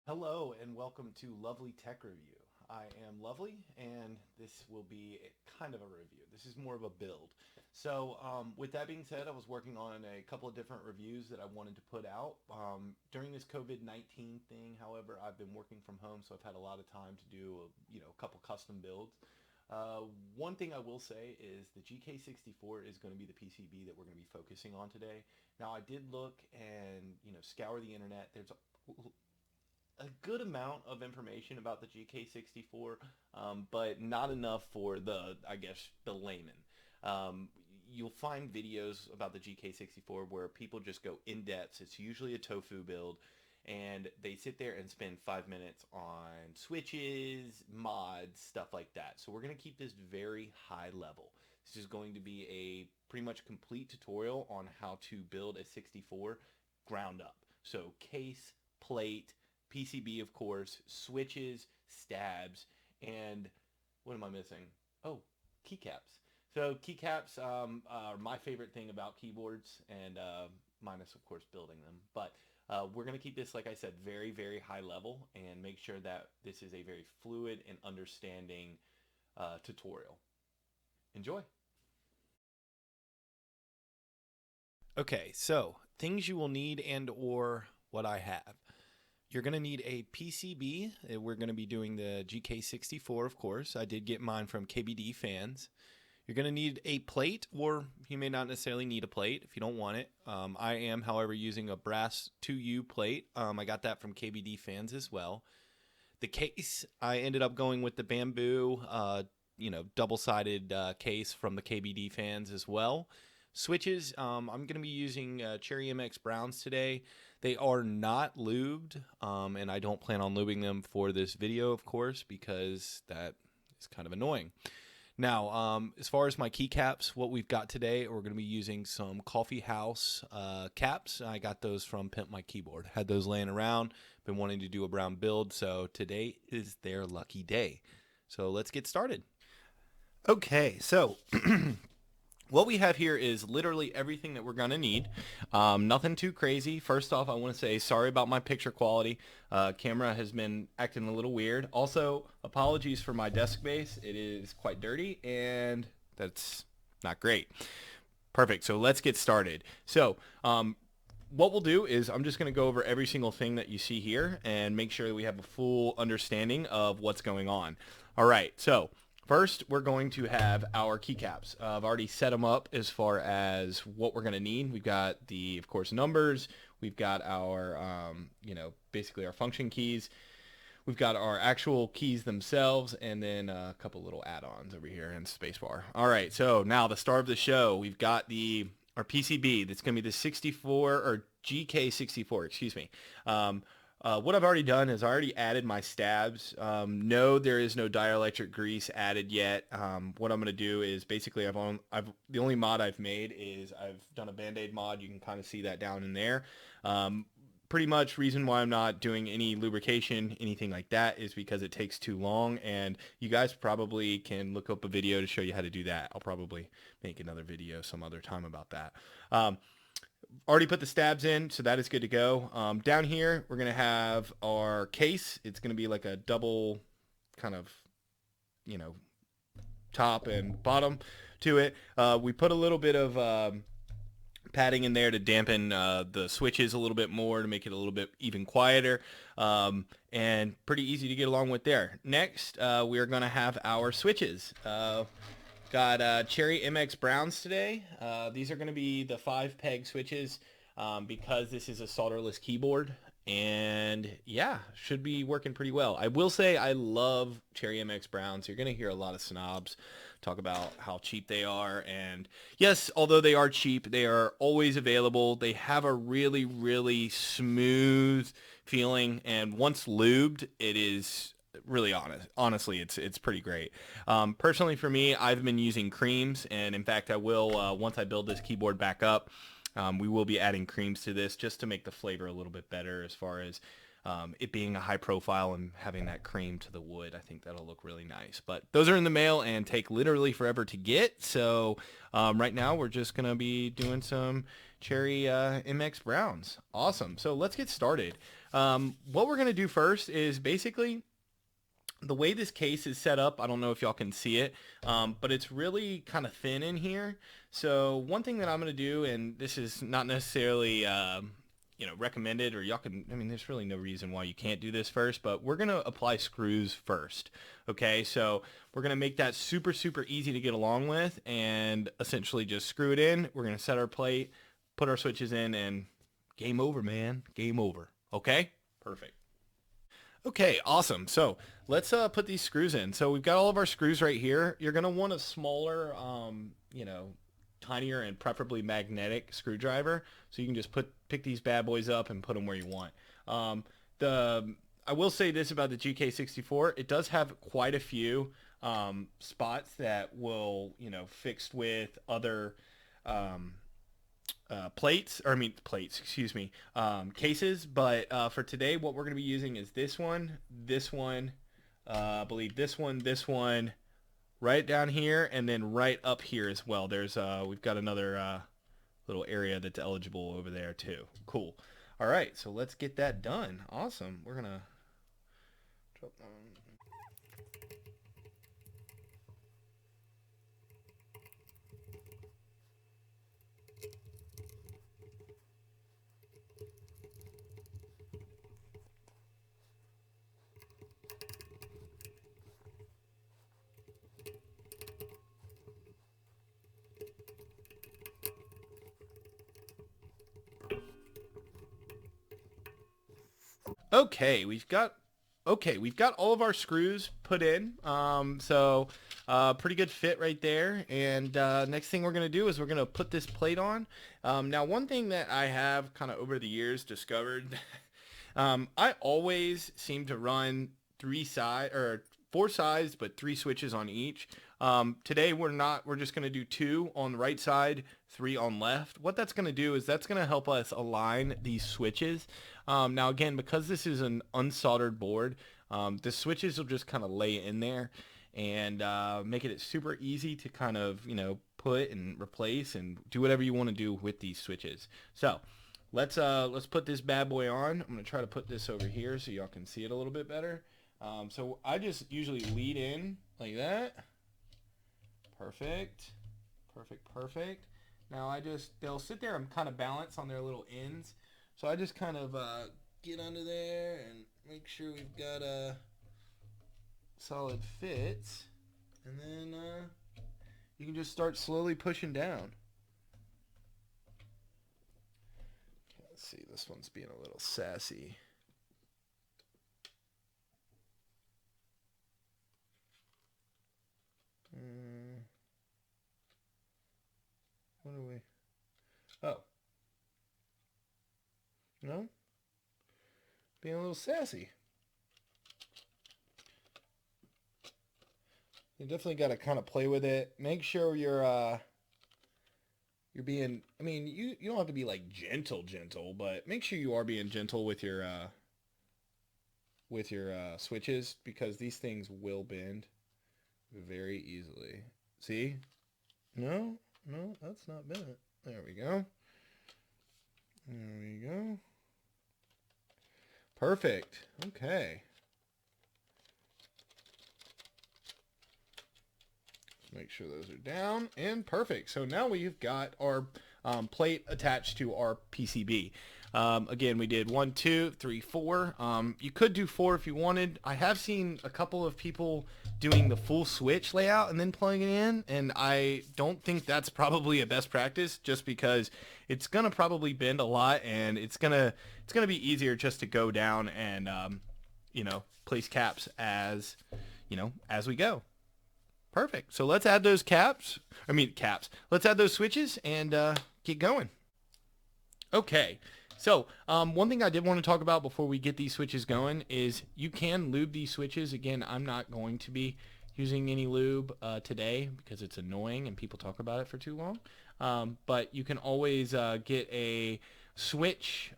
Hello and welcome to Lovely Tech Review. I am Lovely and this will be kind of a review. This is more of a build. With that being said, I was working on a couple of different reviews that I wanted to put out. During this COVID-19 thing, however, I've been working from home, so I've had a lot of time to do a couple custom builds. One thing I will say is the GK64 is going to be the PCB that we're going to be focusing on today. Now, I did look and scour the internet. There's a good amount of information about the GK64, but not enough for the layman. You'll find videos about the GK64 where people just go in depth. It's usually a tofu build, and they sit there and spend 5 minutes on switches, mods, stuff like that. So we're going to keep this very high level. This is going to be a pretty much complete tutorial on how to build a 64 ground up. So case, plate, PCB, of course, switches, stabs, and what am I missing? Oh, keycaps. So keycaps are my favorite thing about keyboards, and minus, of course, building them. But we're going to keep this, like I said, very, very high level and make sure that this is a very fluid and understanding tutorial. Enjoy. Okay, so things you will need and or what I have. You're going to need a PCB. We're going to be doing the GK64, of course. I did get mine from KBD Fans. You're going to need a plate, or you may not necessarily need a plate if you don't want it. I am, however, using a brass 2U plate. I got that from KBD Fans as well. The case, I ended up going with the bamboo, double-sided case from the KBD Fans as well. Switches, I'm going to be using Cherry MX Browns today. They are not lubed, and I don't plan on lubing them for this video, of course, because that is kind of annoying. Now, as far as my keycaps, what we've got today, we're going to be using some Coffee House caps. I got those from Pimp My Keyboard. Had those laying around. Been wanting to do a brown build, so today is their lucky day. So let's get started. Okay, so what we have here is literally everything that we're going to need. Nothing too crazy. First off, I want to say sorry about my picture quality. Camera has been acting a little weird. Also, apologies for my desk base. It is quite dirty, and that's not great. Perfect. So let's get started. So what we'll do is I'm just going to go over every single thing that you see here and make sure that we have a full understanding of what's going on. All right. So first, we're going to have our keycaps. I've already set them up as far as what we're going to need. We've got the, of course, numbers. We've got our, basically our function keys. We've got our actual keys themselves, and then a couple little add-ons over here in spacebar. All right, so now the star of the show, we've got our PCB. That's going to be the 64 or GK64, excuse me. What I've already done is I already added my stabs. No, there is no dielectric grease added yet. What I'm going to do is basically the only mod I've made is I've done a Band-Aid mod. You can kind of see that down in there. Pretty much reason why I'm not doing any lubrication, anything like that, is because it takes too long, and you guys probably can look up a video to show you how to do that. I'll probably make another video some other time about that. Already put the stabs in, so that is good to go. Down here, we're going to have our case. It's going to be like a double kind of, top and bottom to it. We put a little bit of padding in there to dampen the switches a little bit more, to make it a little bit even quieter, and pretty easy to get along with there. Next, we are going to have our switches. Got Cherry MX Browns today. These are going to be the 5-peg switches because this is a solderless keyboard. And yeah, should be working pretty well. I will say I love Cherry MX Browns. You're going to hear a lot of snobs talk about how cheap they are. And yes, although they are cheap, they are always available. They have a really, really smooth feeling. And once lubed, it is really honestly, it's pretty great. Personally for me, I've been using creams, and in fact I will, once I build this keyboard back up, we will be adding creams to this just to make the flavor a little bit better, as far as it being a high profile and having that cream to the wood. I think that'll look really nice. But those are in the mail and take literally forever to get, so right now we're just gonna be doing some cherry MX Browns. Awesome. So let's get started. What we're going to do first is basically the way this case is set up. I don't know if y'all can see it, but it's really kind of thin in here. So one thing that I'm going to do, and this is not necessarily recommended, or y'all can, I mean, there's really no reason why you can't do this first, but we're going to apply screws first. Okay, so we're going to make that super easy to get along with, and essentially just screw it in. We're going to set our plate, put our switches in, and game over, man. Game over. Okay, perfect. Okay, awesome. So let's put these screws in. So we've got all of our screws right here. You're going to want a smaller, tinier and preferably magnetic screwdriver. So you can just pick these bad boys up and put them where you want. I will say this about the GK64. It does have quite a few spots that will, fixed with other cases, but for today what we're going to be using is this one, I believe this one right down here, and then right up here as well. There's we've got another little area that's eligible over there too. Cool. All right, so let's get that done. Awesome. We're gonna drop down. Okay, we've got all of our screws put in. Pretty good fit right there. And next thing we're gonna do is we're gonna put this plate on. Now, one thing that I have kind of over the years discovered, I always seem to run four sides, but 3 switches on each. Today we're not. We're just gonna do 2 on the right side, 3 on left. What that's gonna do is that's gonna help us align these switches. Now again, because this is an unsoldered board, the switches will just kind of lay in there and make it super easy to kind of, put and replace and do whatever you want to do with these switches. So let's put this bad boy on. I'm going to try to put this over here so y'all can see it a little bit better. So I just usually lead in like that. Perfect. Now they'll sit there and kind of balance on their little ends. So I just kind of get under there and make sure we've got a solid fit. And then you can just start slowly pushing down. Okay, let's see, this one's being a little sassy. What are we? Oh. No? Being a little sassy. You definitely got to kind of play with it. Make sure you're being, I mean, you don't have to be like gentle, but make sure you are being gentle with your switches, because these things will bend very easily. See? No, that's not bent. There we go. Perfect. Okay. Make sure those are down and perfect. So now we've got our plate attached to our PCB. Again, we did 1, 2, 3, 4. You could do 4 if you wanted. I have seen a couple of people doing the full switch layout and then plugging it in, and I don't think that's probably a best practice, just because it's gonna probably bend a lot, and it's gonna be easier just to go down and place caps as we go. Perfect. So let's add those caps. Let's add those switches and get going. Okay. So one thing I did want to talk about before we get these switches going is you can lube these switches. Again, I'm not going to be using any lube today because it's annoying and people talk about it for too long. But you can always get a switch,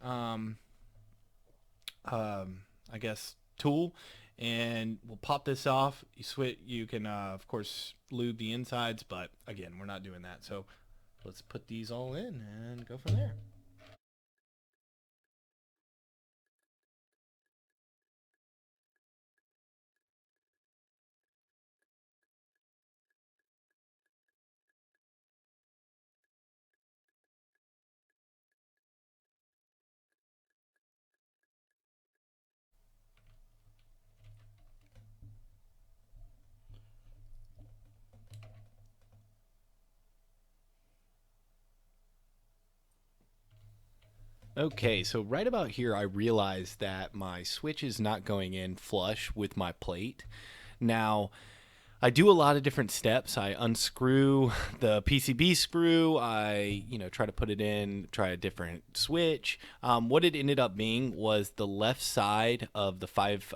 tool, and we'll pop this off. You can of course lube the insides, but again, we're not doing that. So let's put these all in and go from there. Okay, so right about here, I realized that my switch is not going in flush with my plate. Now, I do a lot of different steps. I unscrew the PCB screw. Try to put it in, try a different switch. What it ended up being was the left side of the five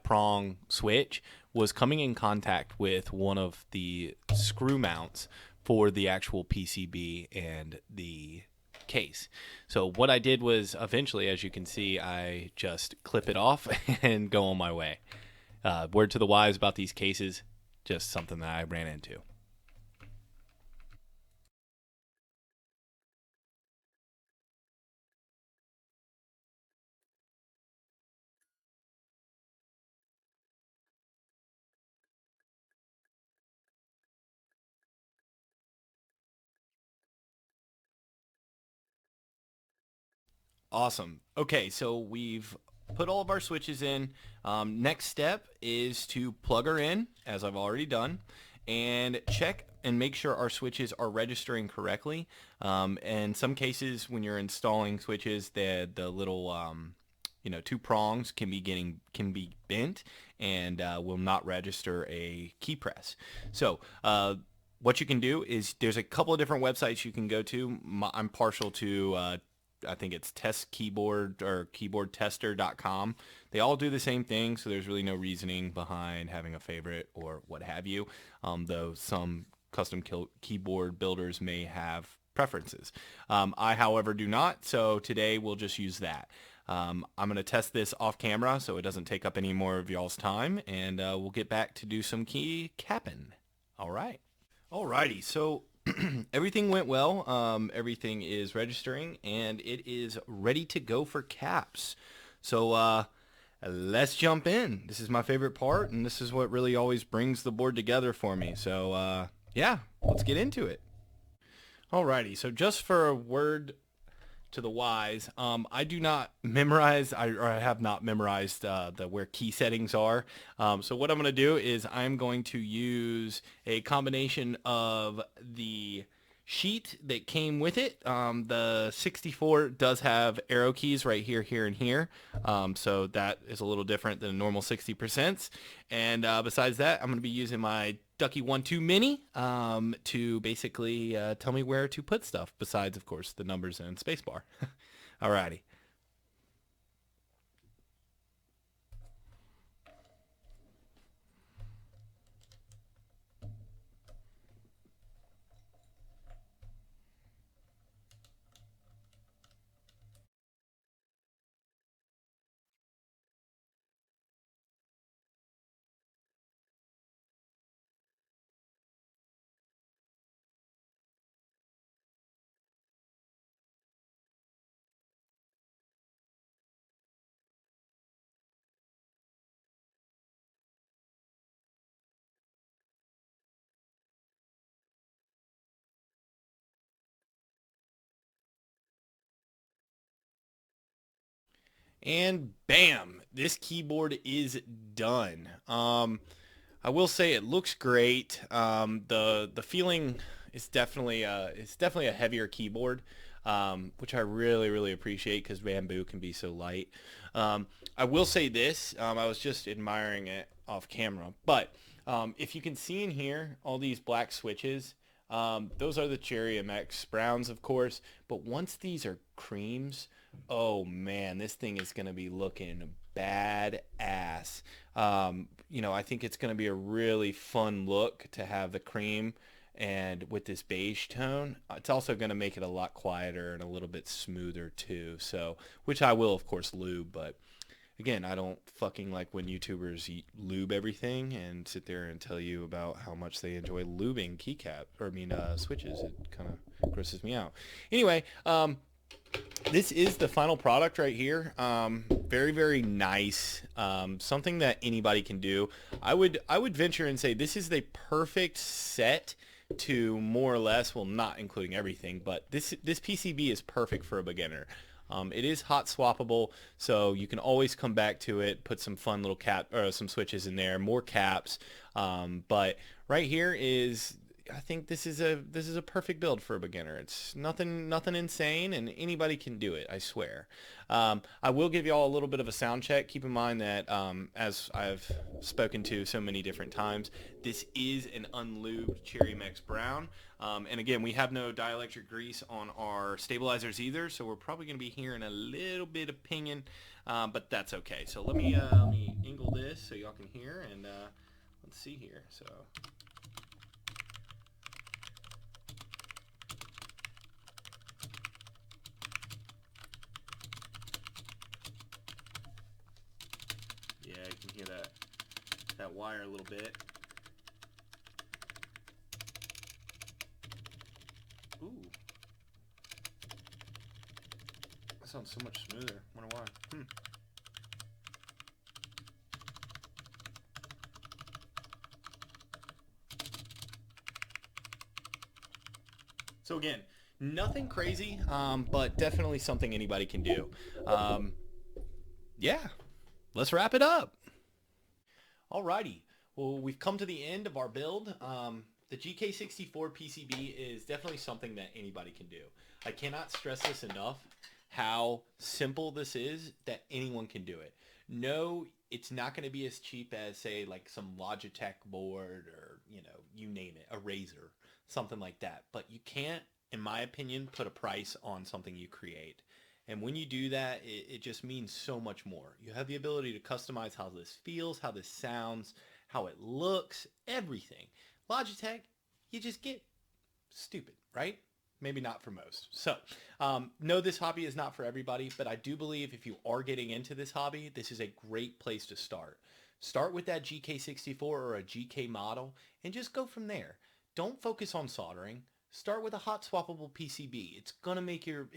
prong switch was coming in contact with one of the screw mounts for the actual PCB and the case. So what I did was eventually, as you can see, I just clip it off and go on my way. Word to the wise about these cases, just something that I ran into. Awesome. Okay, so we've put all of our switches in. Next step is to plug her in, as I've already done, and check and make sure our switches are registering correctly. In some cases, when you're installing switches, the little two prongs can be bent and will not register a key press. So what you can do is there's a couple of different websites you can go to. I'm partial to I think it's test keyboard or keyboardtester.com. They all do the same thing, so there's really no reasoning behind having a favorite or what have you, though some custom keyboard builders may have preferences. I, however, do not, so today we'll just use that. I'm going to test this off camera so it doesn't take up any more of y'all's time, and we'll get back to do some key capping. All right. Alrighty, so everything went well. Everything is registering, and it is ready to go for caps. So let's jump in. This is my favorite part, and this is what really always brings the board together for me. So yeah, let's get into it. Alrighty, so just for a word to the wise, I do not memorize, or I have not memorized the where key settings are. So what I'm going to do is I'm going to use a combination of the sheet that came with it. The 64 does have arrow keys right here, here, and here. So that is a little different than a normal 60%. And besides that, I'm going to be using my Ducky 1-2 Mini to basically tell me where to put stuff, besides, of course, the numbers and spacebar. Alrighty. And bam, this keyboard is done. I will say it looks great. The feeling is definitely it's definitely a heavier keyboard, which I really appreciate because bamboo can be so light. I will say this: I was just admiring it off camera, but if you can see in here, all these black switches. Those are the Cherry MX Browns, of course, but once these are creams, oh man, this thing is going to be looking badass. I think it's going to be a really fun look to have the cream and with this beige tone. It's also going to make it a lot quieter and a little bit smoother too. So, which I will, of course, lube, but again, I don't fucking like when YouTubers lube everything and sit there and tell you about how much they enjoy lubing switches. It kind of grosses me out. Anyway, this is the final product right here. Very, very nice. Something that anybody can do. I would venture and say this is the perfect set to more or less, well, not including everything, but this PCB is perfect for a beginner. It is hot swappable, so you can always come back to it, put some fun little some switches in there, more caps. But right here is, I think this is a perfect build for a beginner. It's nothing insane, and anybody can do it, I swear. I will give you all a little bit of a sound check. Keep in mind that as I've spoken to so many different times, this is an unlubed Cherry Mex Brown. And again, we have no dielectric grease on our stabilizers either, so we're probably going to be hearing a little bit of pinging, but that's okay. So let me angle this so y'all can hear, and let's see here. So. Yeah, you can hear that wire a little bit. Ooh. That sounds so much smoother. Wonder why. So again, nothing crazy, but definitely something anybody can do. Yeah, let's wrap it up. Alrighty, well, we've come to the end of our build. The GK64 PCB is definitely something that anybody can do. I cannot stress this enough, how simple this is, that anyone can do it. No, it's not going to be as cheap as, say, like some Logitech board, or, you name it, a Razer, something like that. But you can't, in my opinion, put a price on something you create. And when you do that, it just means so much more. You have the ability to customize how this feels, how this sounds, how it looks, everything. Logitech, you just get stupid, right? Maybe not for most. So, no, this hobby is not for everybody, but I do believe if you are getting into this hobby, this is a great place to start. Start with that GK64 or a GK model and just go from there. Don't focus on soldering. Start with a hot swappable PCB. It's gonna make your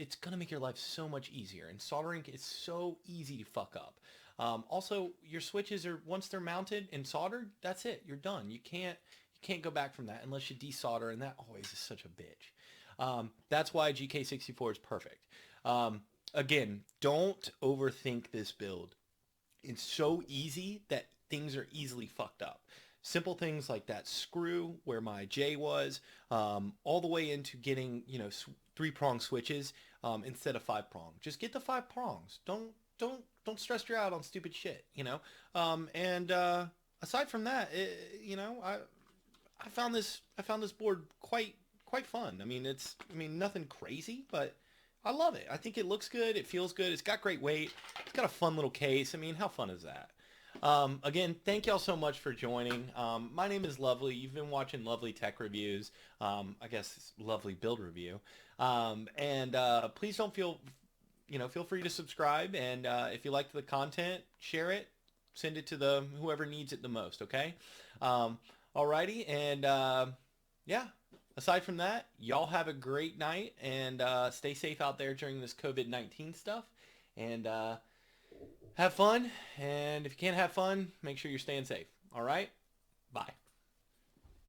life so much easier. And soldering is so easy to fuck up. Also, your switches are, once they're mounted and soldered, that's it. You're done. You can't go back from that unless you desolder, and that always is such a bitch. That's why GK64 is perfect. Again, don't overthink this build. It's so easy that things are easily fucked up. Simple things like that screw where my J was, all the way into getting, 3-prong switches instead of 5-prong. Just get the 5 prongs. Don't stress you out on stupid shit, And aside from that, I found this board quite fun. I mean, nothing crazy, but I love it. I think it looks good. It feels good. It's got great weight. It's got a fun little case. I mean, how fun is that? Again, thank y'all so much for joining. My name is Lovely. You've been watching Lovely Tech Reviews. I guess it's Lovely Build Review. Please don't feel free to subscribe. And if you liked the content, share it. Send it to whoever needs it the most, okay? Alrighty, and yeah. Aside from that, y'all have a great night, and stay safe out there during this COVID-19 stuff. And have fun, and if you can't have fun, make sure you're staying safe. All right? Bye.